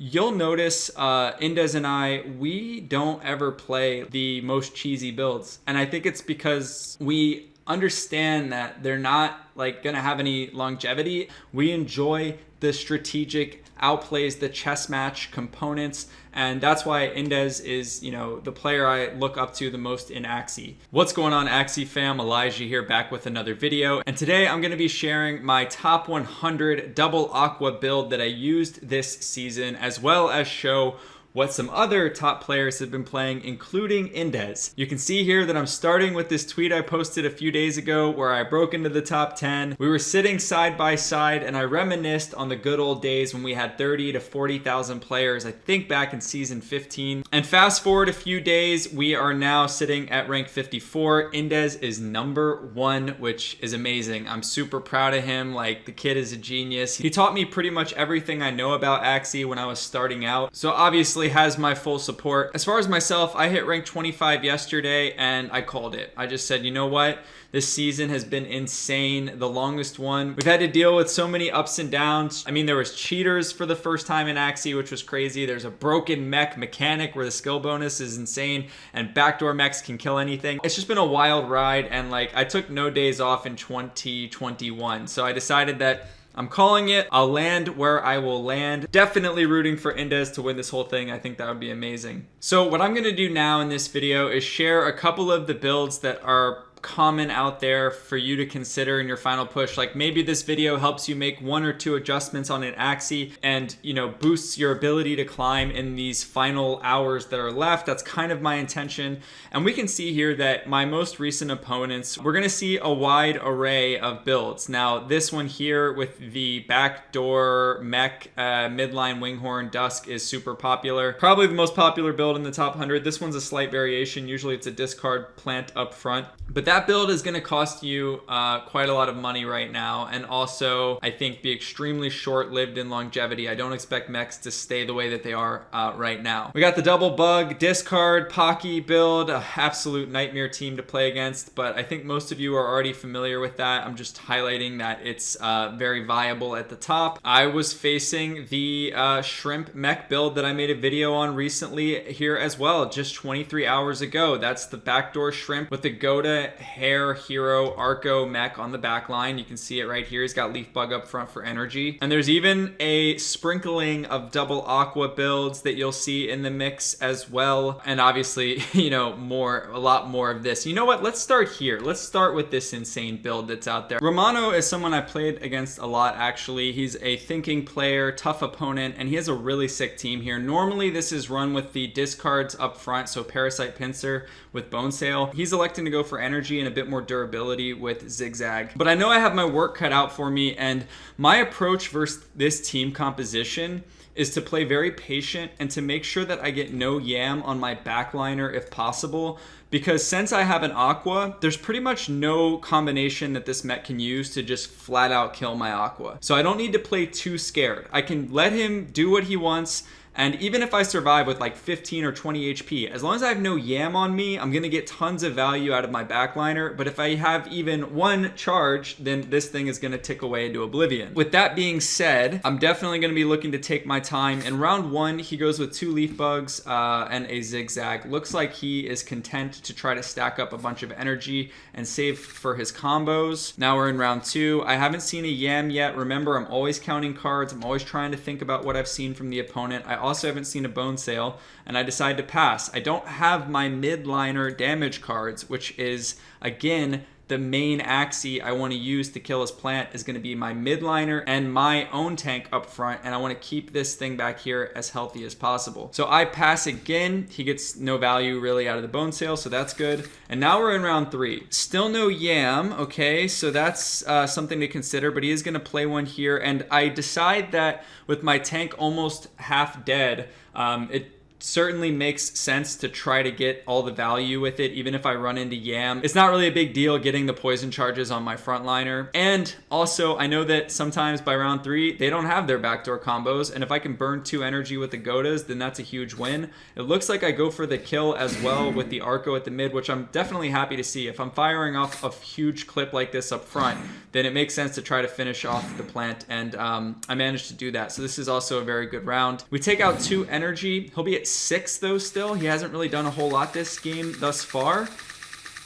You'll notice Indes and I, we don't ever play the most cheesy builds. And I think it's because we understand that they're not like gonna have any longevity. We enjoy the strategic outplays, the chess match components, and that's why Indes is, you know, the player I look up to the most in Axie. What's going on, Axie fam? Elijah here, back with another video, and today I'm going to be sharing my top 100 double Aqua build that I used this season, as well as show what some other top players have been playing, including Indes. You can see here that I'm starting with this tweet I posted a few days ago where I broke into the top 10. We were sitting side by side and I reminisced on the good old days when we had 30 to 40,000 players, I think back in season 15. And fast forward a few days, we are now sitting at rank 54. Indes is #1, which is amazing. I'm super proud of him. Like, the kid is a genius. He taught me pretty much everything I know about Axie when I was starting out. So obviously has my full support. As far as myself, I hit rank 25 yesterday and I called it. I just said, you know what? This season has been insane, the longest one. We've had to deal with so many ups and downs. I mean, there was cheaters for the first time in Axie, which was crazy. There's a broken mech mechanic where the skill bonus is insane and backdoor mechs can kill anything. It's just been a wild ride, and like, I took no days off in 2021. So I decided that I'm calling it. I'll land where I will land. Definitely rooting for Indes to win this whole thing. I think that would be amazing. So what I'm gonna do now in this video is share a couple of the builds that are common out there for you to consider in your final push. Like, maybe this video helps you make 1 or 2 adjustments on an Axie and, you know, boosts your ability to climb in these final hours that are left. That's kind of my intention. And we can see here that my most recent opponents, we're gonna see a wide array of builds. Now, this one here with the backdoor mech midline winghorn dusk is super popular. Probably the most popular build in the top 100. This one's a slight variation. Usually it's a discard plant up front. But that build is going to cost you quite a lot of money right now, and also I think be extremely short-lived in longevity. I don't expect mechs to stay the way that they are right now. We got the double bug discard Pocky build, a absolute nightmare team to play against, but I think most of you are already familiar with that. I'm just highlighting that it's very viable at the top. I was facing the shrimp mech build that I made a video on recently here as well, just 23 hours ago. That's the backdoor shrimp with the Goda Hair Hero Arco mech on the back line. You can see it right here. He's got Leaf Bug up front for energy. And there's even a sprinkling of double Aqua builds that you'll see in the mix as well. And obviously, you know, a lot more of this. You know what? Let's start here. Let's start with this insane build that's out there. Romano is someone I played against a lot, actually. He's a thinking player, tough opponent, and he has a really sick team here. Normally, this is run with the discards up front, so Parasite Pincer with Bone Sail. He's electing to go for energy and a bit more durability with Zigzag. But I know I have my work cut out for me, and my approach versus this team composition is to play very patient and to make sure that I get no yam on my backliner if possible, because since I have an Aqua, there's pretty much no combination that this mech can use to just flat out kill my Aqua. So I don't need to play too scared. I can let him do what he wants. And even if I survive with like 15 or 20 HP, as long as I have no yam on me, I'm going to get tons of value out of my backliner. But if I have even 1 charge, then this thing is going to tick away into oblivion. With that being said, I'm definitely going to be looking to take my time. In round 1, he goes with 2 leaf bugs and a zigzag. Looks like he is content to try to stack up a bunch of energy and save for his combos. Now we're in round 2. I haven't seen a yam yet. Remember, I'm always counting cards. I'm always trying to think about what I've seen from the opponent. I also haven't seen a Bone Sail, and I decided to pass. I don't have my midliner damage cards, which is, again, the main Axie I want to use to kill his plant is going to be my midliner and my own tank up front, and I want to keep this thing back here as healthy as possible. So I pass again. He gets no value really out of the Bone Sail, so that's good. And now we're in round 3. Still no yam, okay, so that's something to consider, but he is going to play one here, and I decide that with my tank almost half dead, it certainly makes sense to try to get all the value with it, even if I run into Yam. It's not really a big deal getting the poison charges on my frontliner. And also, I know that sometimes by round 3, they don't have their backdoor combos, and if I can burn 2 energy with the Godas, then that's a huge win. It looks like I go for the kill as well with the Arco at the mid, which I'm definitely happy to see. If I'm firing off a huge clip like this up front, then it makes sense to try to finish off the plant, and I managed to do that. So this is also a very good round. We take out 2 energy. He'll be at 6 though still. He hasn't really done a whole lot this game thus far.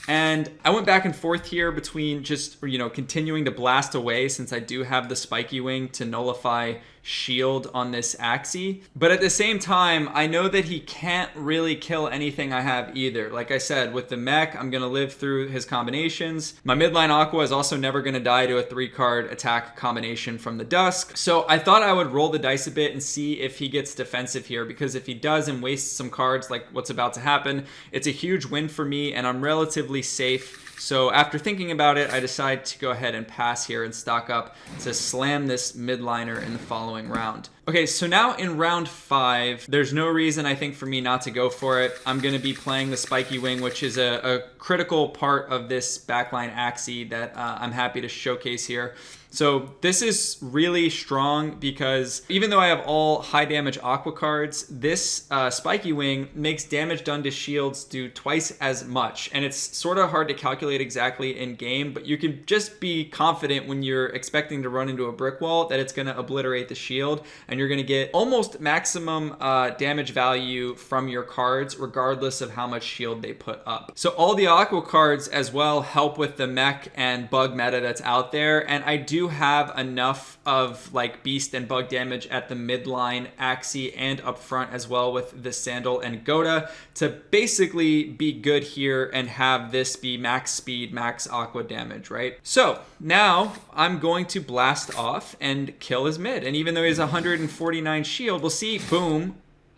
And I went back and forth here between just, continuing to blast away, since I do have the spiky wing to nullify shield on this Axie. But at the same time, I know that he can't really kill anything I have either. Like I said, with the mech, I'm going to live through his combinations. My midline Aqua is also never going to die to a 3-card attack combination from the Dusk. So I thought I would roll the dice a bit and see if he gets defensive here, because if he does and wastes some cards like what's about to happen, it's a huge win for me and I'm relatively safe. So after thinking about it, I decided to go ahead and pass here and stock up to slam this midliner in the following round. Okay, so now in round 5, there's no reason I think for me not to go for it. I'm going to be playing the spiky wing, which is a critical part of this backline Axie that I'm happy to showcase here. So this is really strong because even though I have all high damage Aqua cards, this spiky wing makes damage done to shields do twice as much. And it's sort of hard to calculate exactly in game, but you can just be confident when you're expecting to run into a brick wall that it's going to obliterate the shield, and you're going to get almost maximum damage value from your cards regardless of how much shield they put up. So all the Aqua cards as well help with the mech and bug meta that's out there, and I do have enough of like beast and bug damage at the midline Axie and up front as well with the Sandal and Goda to basically be good here and have this be max speed, max Aqua damage, right? So now I'm going to blast off and kill his mid, and even though he has 149 shield, we'll see, boom,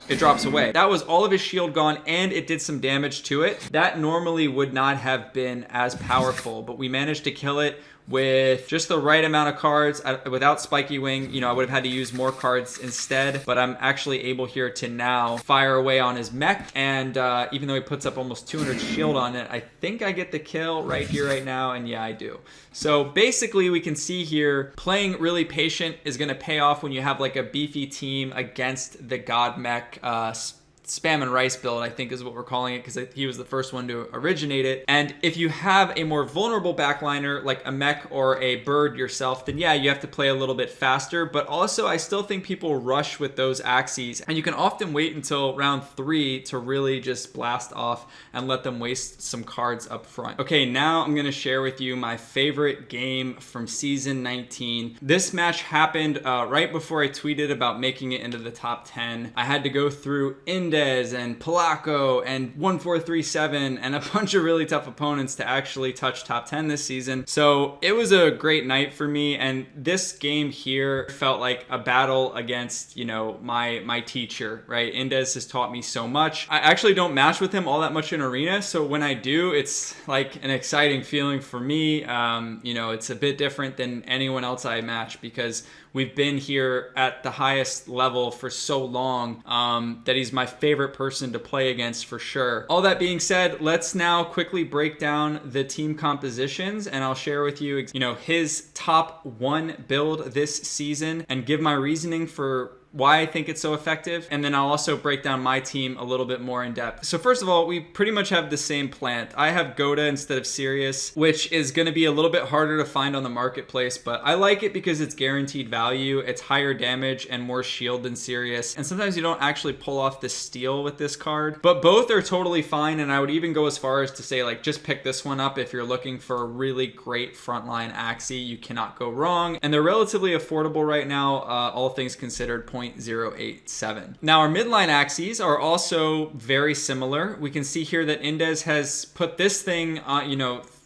it drops away. That was all of his shield gone, and it did some damage to it. That normally would not have been as powerful, but we managed to kill it with just the right amount of cards. Without Spiky Wing, I would have had to use more cards instead, but I'm actually able here to now fire away on his mech, and even though he puts up almost 200 shield on it, I think I get the kill right here, right now, and yeah, I do. So basically, we can see here, playing really patient is going to pay off when you have like a beefy team against the God Mech SpamandRice Build, I think is what we're calling it, because he was the first one to originate it. And if you have a more vulnerable backliner like a mech or a bird yourself, then yeah, you have to play a little bit faster. But also, I still think people rush with those Axies, and you can often wait until round 3 to really just blast off and let them waste some cards up front. Okay, now I'm going to share with you my favorite game from season 19. This match happened right before I tweeted about making it into the top 10. I had to go through Indes and Polaco and 1437 and a bunch of really tough opponents to actually touch top 10 this season. So it was a great night for me, and this game here felt like a battle against, my teacher, right? Indes has taught me so much. I actually don't match with him all that much in arena, so when I do, it's like an exciting feeling for me. It's a bit different than anyone else I match because we've been here at the highest level for so long that he's my favorite person to play against for sure. All that being said, let's now quickly break down the team compositions, and I'll share with you, his top 1 build this season and give my reasoning for why I think it's so effective, and then I'll also break down my team a little bit more in depth. So first of all, we pretty much have the same plant. I have Goda instead of Sirius, which is going to be a little bit harder to find on the marketplace, but I like it because it's guaranteed value, it's higher damage and more shield than Sirius, and sometimes you don't actually pull off the steal with this card, but both are totally fine, and I would even go as far as to say, like, just pick this one up if you're looking for a really great frontline Axie. You cannot go wrong, and they're relatively affordable right now, all things considered, 0.087. Now our midline Axies are also very similar. We can see here that Indes has put this thing,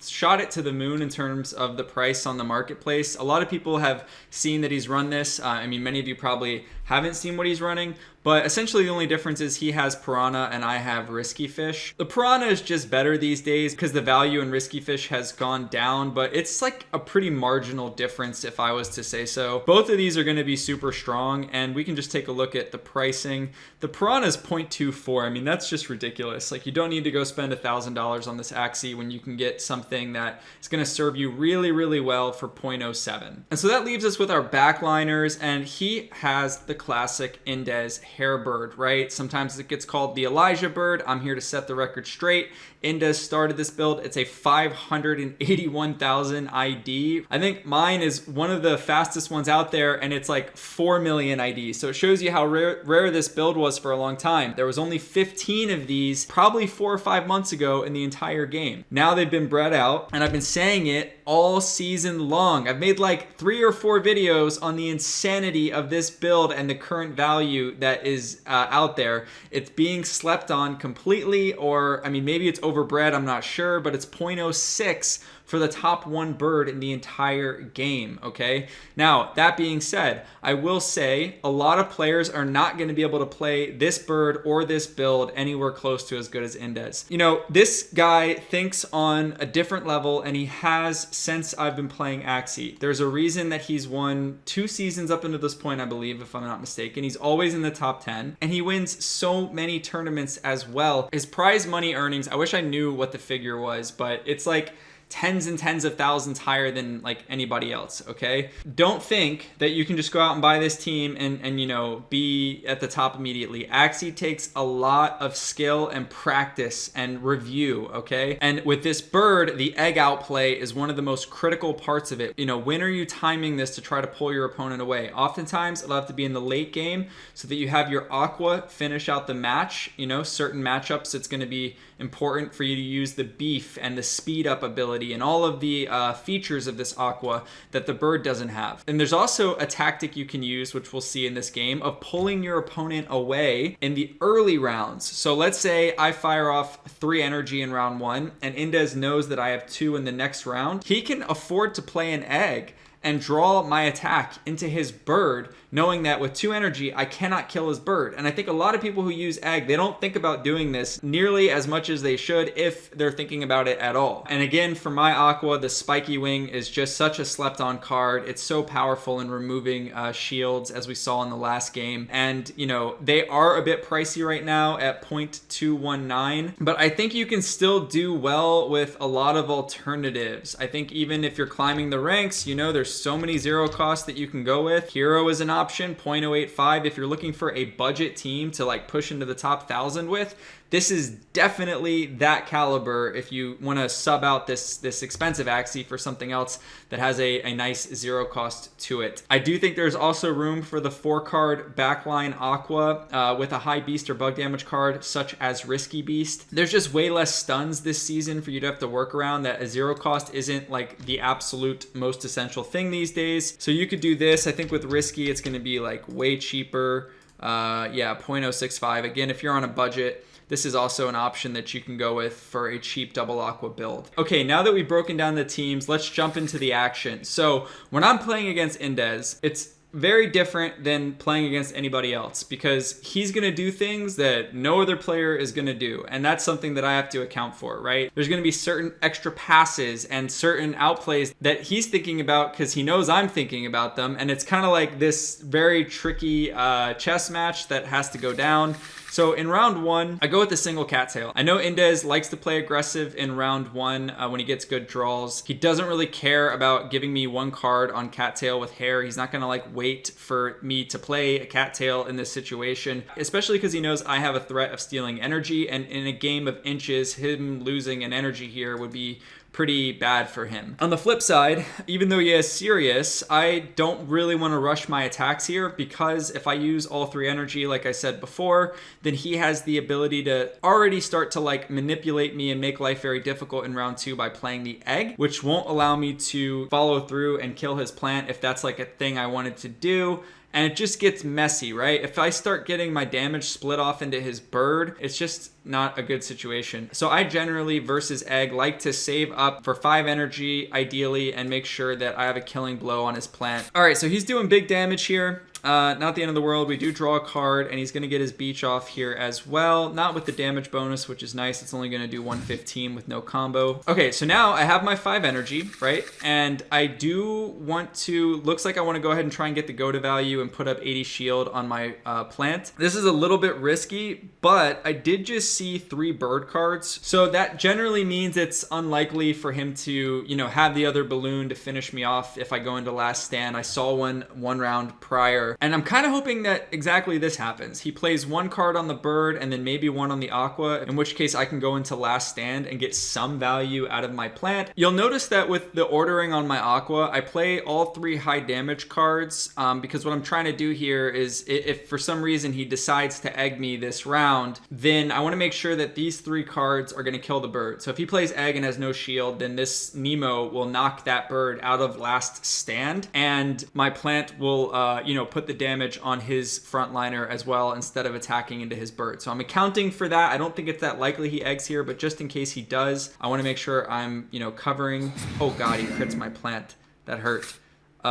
shot it to the moon in terms of the price on the marketplace. A lot of people have seen that he's run this. Many of you probably Haven't seen what he's running, but essentially the only difference is he has Piranha and I have Risky Fish. The Piranha is just better these days because the value in Risky Fish has gone down, but it's like a pretty marginal difference if I was to say so. Both of these are going to be super strong, and we can just take a look at the pricing. The Piranha is 0.24. I mean, that's just ridiculous. Like, you don't need to go spend $1,000 on this Axie when you can get something that is going to serve you really, really well for 0.07. And so that leaves us with our backliners, and he has the classic Indes hair bird, right? Sometimes it gets called the Elijah bird. I'm here to set the record straight. Indes started this build. It's a 581,000 ID. I think mine is one of the fastest ones out there, and it's like 4 million IDs. So it shows you how rare this build was for a long time. There was only 15 of these probably 4 or 5 months ago in the entire game. Now they've been bred out, and I've been saying it all season long. I've made like 3 or 4 videos on the insanity of this build and the current value that is out there. It's being slept on completely, or I mean, maybe it's overbred, I'm not sure, but it's 0.06 for the top 1 bird in the entire game, okay? Now, that being said, I will say a lot of players are not going to be able to play this bird or this build anywhere close to as good as Indes. You know, this guy thinks on a different level, and he has since I've been playing Axie. There's a reason that he's won 2 seasons up into this point, I believe, if I'm not mistaken. He's always in the top 10, and he wins so many tournaments as well. His prize money earnings, I wish I knew what the figure was, but it's like tens and tens of thousands higher than like anybody else, okay? Don't think that you can just go out and buy this team and you know, be at the top immediately. Axie takes a lot of skill and practice and review, okay? And with this bird, the egg outplay is one of the most critical parts of it. You know, when are you timing this to try to pull your opponent away? Oftentimes, it'll have to be in the late game so that you have your Aqua finish out the match. You know, certain matchups, it's gonna be important for you to use the beef and the speed up ability and all of the features of this Aqua that the bird doesn't have. And there's also a tactic you can use, which we'll see in this game, of pulling your opponent away in the early rounds. So let's say I fire off 3 energy in round 1 and Indes knows that I have 2 in the next round. He can afford to play an egg and draw my attack into his bird, knowing that with 2 energy, I cannot kill his bird. And I think a lot of people who use egg, they don't think about doing this nearly as much as they should, if they're thinking about it at all. And again, for my Aqua, the spiky wing is just such a slept on card. It's so powerful in removing shields, as we saw in the last game. And you know, they are a bit pricey right now at 0.219, but I think you can still do well with a lot of alternatives. I think even if you're climbing the ranks, you know, there's so many zero costs that you can go with. Hero is an option, 0.085. If you're looking for a budget team to like push into the top 1,000 with, this is definitely that caliber if you want to sub out this expensive Axie for something else that has a nice zero cost to it. I do think there's also room for the 4-card backline Aqua with a high beast or bug damage card such as Risky Beast. There's just way less stuns this season for you to have to work around, that a zero cost isn't like the absolute most essential thing these days. So you could do this. I think with Risky, it's going to be like way cheaper. Yeah, 0.065. Again, if you're on a budget, this is also an option that you can go with for a cheap double Aqua build. Okay, now that we've broken down the teams, let's jump into the action. So when I'm playing against Indes, it's very different than playing against anybody else, because he's going to do things that no other player is going to do. And that's something that I have to account for, right? There's going to be certain extra passes and certain outplays that he's thinking about because he knows I'm thinking about them. And it's kind of like this very tricky chess match that has to go down. So in round 1, I go with the single cattail. I know Indes likes to play aggressive in round 1 when he gets good draws. He doesn't really care about giving me 1 card on cattail with hair. He's not gonna like wait for me to play a cattail in this situation, especially because he knows I have a threat of stealing energy, and in a game of inches, him losing an energy here would be pretty bad for him. On the flip side, even though he has Sirius, I don't really want to rush my attacks here, because if I use all 3 energy, like I said before, then he has the ability to already start to like manipulate me and make life very difficult in round 2 by playing the egg, which won't allow me to follow through and kill his plant if that's like a thing I wanted to do. And it just gets messy, right? If I start getting my damage split off into his bird, it's just not a good situation. So I generally, versus egg, like to save up for 5 energy, ideally, and make sure that I have a killing blow on his plant. All right, so he's doing big damage here. not the end of the world. We do draw a card, and he's going to get his beach off here as well. Not with the damage bonus, which is nice. It's only going to do 115 with no combo. Okay, so now I have my 5 energy, right? And I do want to, looks like I want to go ahead and try and get the go to value and put up 80 shield on my plant. This is a little bit risky, but I did just see 3 bird cards. So that generally means it's unlikely for him to, you know, have the other balloon to finish me off if I go into last stand. I saw one round prior, and I'm kind of hoping that exactly this happens. He plays 1 card on the bird and then maybe 1 on the aqua, in which case I can go into last stand and get some value out of my plant. You'll notice that with the ordering on my aqua, I play all 3 high damage cards because what I'm trying to do here is if for some reason he decides to egg me this round, then I want to make sure that these 3 cards are going to kill the bird. So if he plays egg and has no shield, then this Nemo will knock that bird out of last stand, and my plant will you know, put the damage on his frontliner as well instead of attacking into his bird. So I'm accounting for that. I don't think it's that likely he eggs here, but just in case he does, I want to make sure I'm, you know, covering. Oh god, he crits my plant. That hurt.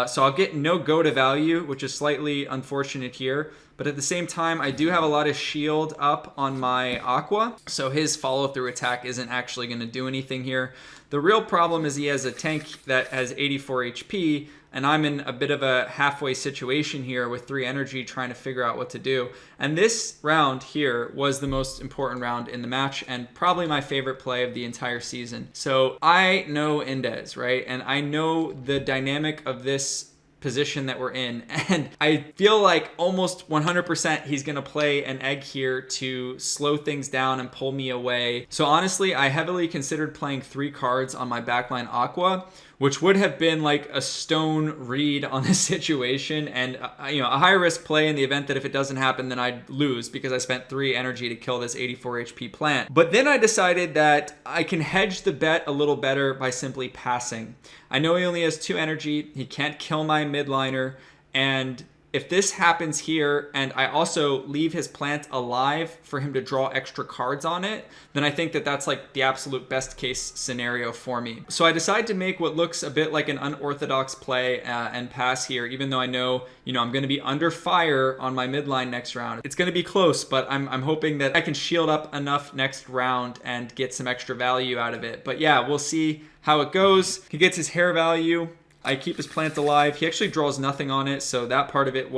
So I'll get no go to value, which is slightly unfortunate here. But at the same time, I do have a lot of shield up on my aqua, so his follow-through attack isn't actually going to do anything here. The real problem is he has a tank that has 84 HP, and I'm in a bit of a halfway situation here with 3 energy trying to figure out what to do. And this round here was the most important round in the match and probably my favorite play of the entire season. So I know Indes, right? And I know the dynamic of this position that we're in, and I feel like almost 100% he's gonna play an egg here to slow things down and pull me away. So honestly, I heavily considered playing 3 cards on my backline aqua, which would have been like a stone read on the situation, and you know, a high risk play in the event that if it doesn't happen, then I'd lose because I spent 3 energy to kill this 84 HP plant. But then I decided that I can hedge the bet a little better by simply passing. I know he only has 2 energy, he can't kill my midliner, and if this happens here and I also leave his plant alive for him to draw extra cards on it, then I think that that's like the absolute best case scenario for me. So I decide to make what looks a bit like an unorthodox play and pass here, even though I know, you know, I'm going to be under fire on my midline next round. It's going to be close, but I'm hoping that I can shield up enough next round and get some extra value out of it. But yeah, we'll see how it goes. He gets his hair value. I keep his plant alive. He actually draws nothing on it, so that part of it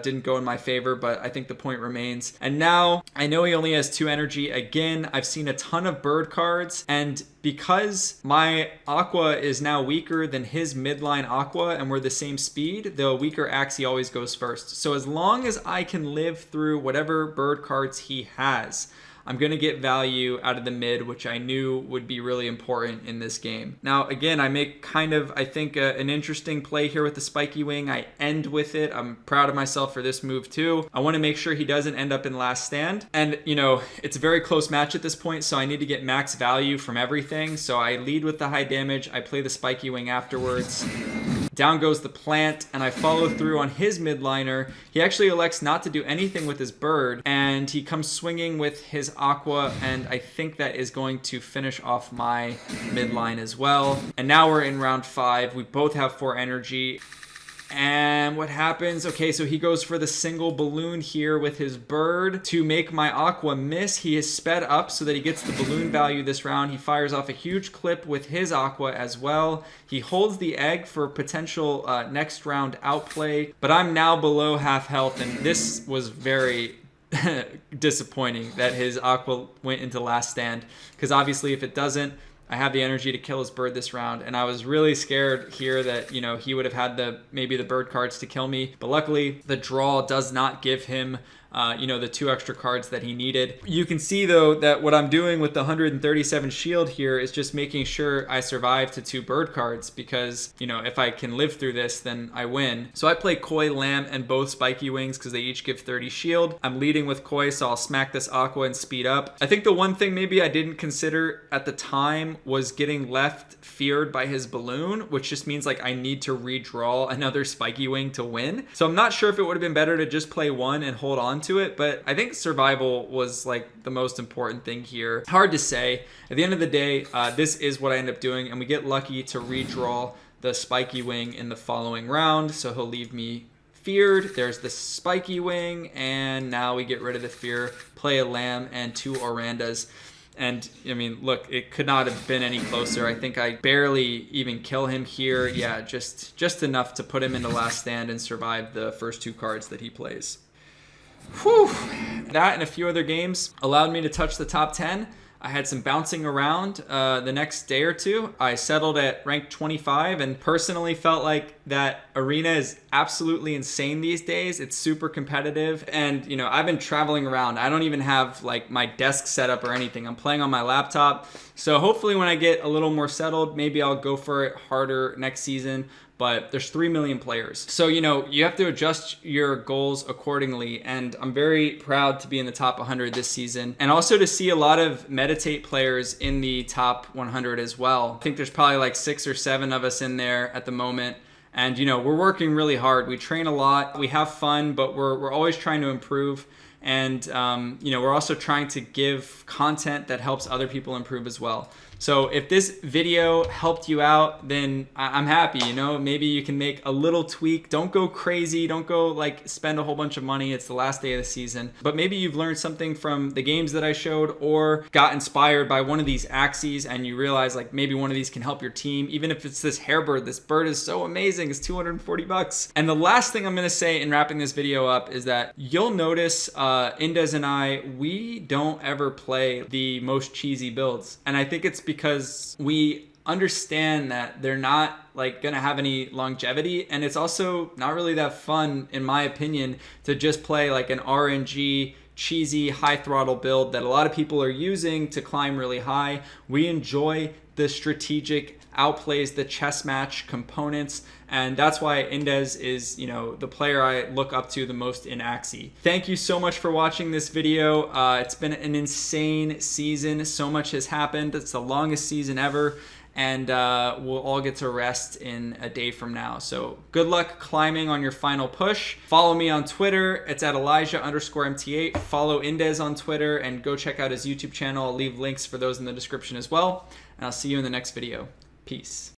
didn't go in my favor, but I think the point remains. And now I know he only has 2 energy. Again, I've seen a ton of bird cards, and because my aqua is now weaker than his midline aqua and we're the same speed, the weaker Axie always goes first. So as long as I can live through whatever bird cards he has, I'm going to get value out of the mid, which I knew would be really important in this game. Now, again, I make kind of, I think, an interesting play here with the spiky wing. I end with it. I'm proud of myself for this move too. I want to make sure he doesn't end up in last stand. And, you know, it's a very close match at this point, so I need to get max value from everything. So I lead with the high damage. I play the spiky wing afterwards. Down goes the plant, and I follow through on his midliner. He actually elects not to do anything with his bird, and he comes swinging with his aqua, and I think that is going to finish off my midline as well. And now we're in round 5. We both have 4 energy. And what happens? Okay, so he goes for the single balloon here with his bird to make my aqua miss. He is sped up so that he gets the balloon value this round. He fires off a huge clip with his aqua as well. He holds the egg for potential next round outplay, but I'm now below half health, and this was very disappointing that his aqua went into last stand, because obviously if it doesn't, I have the energy to kill his bird this round, and I was really scared here that, you know, he would have had maybe the bird cards to kill me. But luckily, the draw does not give him, you know, the 2 extra cards that he needed. You can see, though, that what I'm doing with the 137 shield here is just making sure I survive to 2 bird cards, because, you know, if I can live through this, then I win. So I play Koi, Lamb, and both spiky wings because they each give 30 shield. I'm leading with Koi, so I'll smack this aqua and speed up. I think the one thing maybe I didn't consider at the time was getting left feared by his balloon, which just means like I need to redraw another spiky wing to win. So I'm not sure if it would have been better to just play 1 and hold on to it, but I think survival was like the most important thing here. Hard to say. At the end of the day, this is what I end up doing, and we get lucky to redraw the spiky wing in the following round, so he'll leave me feared. There's the spiky wing, and now we get rid of the fear, play a lamb and 2 Orandas. And I mean, look, it could not have been any closer. I think I barely even kill him here. Yeah, just enough to put him into last stand and survive the first 2 cards that he plays. Whew. That and a few other games allowed me to touch the top 10. I had some bouncing around the next day or two. I settled at rank 25 and personally felt like that arena is absolutely insane these days. It's super competitive. And, you know, I've been traveling around. I don't even have like my desk set up or anything. I'm playing on my laptop. So hopefully when I get a little more settled, maybe I'll go for it harder next season. But there's 3 million players. So, you know, you have to adjust your goals accordingly. And I'm very proud to be in the top 100 this season. And also to see a lot of Meditate players in the top 100 as well. I think there's probably like 6 or 7 of us in there at the moment. And, you know, we're working really hard. We train a lot. We have fun, but we're always trying to improve. And, you know, we're also trying to give content that helps other people improve as well. So if this video helped you out, then I'm happy, you know, maybe you can make a little tweak. Don't go crazy. Don't go like spend a whole bunch of money. It's the last day of the season, but maybe you've learned something from the games that I showed or got inspired by one of these Axies and you realize like maybe one of these can help your team. Even if it's this hairbird, this bird is so amazing. It's 240 bucks. And the last thing I'm going to say in wrapping this video up is that you'll notice Indes and I, we don't ever play the most cheesy builds. And I think it's because we understand that they're not like gonna have any longevity, and it's also not really that fun, in my opinion, to just play like an RNG cheesy high throttle build that a lot of people are using to climb really high. We enjoy the strategic outplays, the chess match components, and that's why Indes is, you know, the player I look up to the most in Axie. Thank you so much for watching this video. It's been an insane season. So much has happened. It's the longest season ever, and we'll all get to rest in a day from now. So good luck climbing on your final push. Follow me on Twitter. It's at Elijah_MT8. Follow Indes on Twitter and go check out his YouTube channel. I'll leave links for those in the description as well. And I'll see you in the next video. Peace.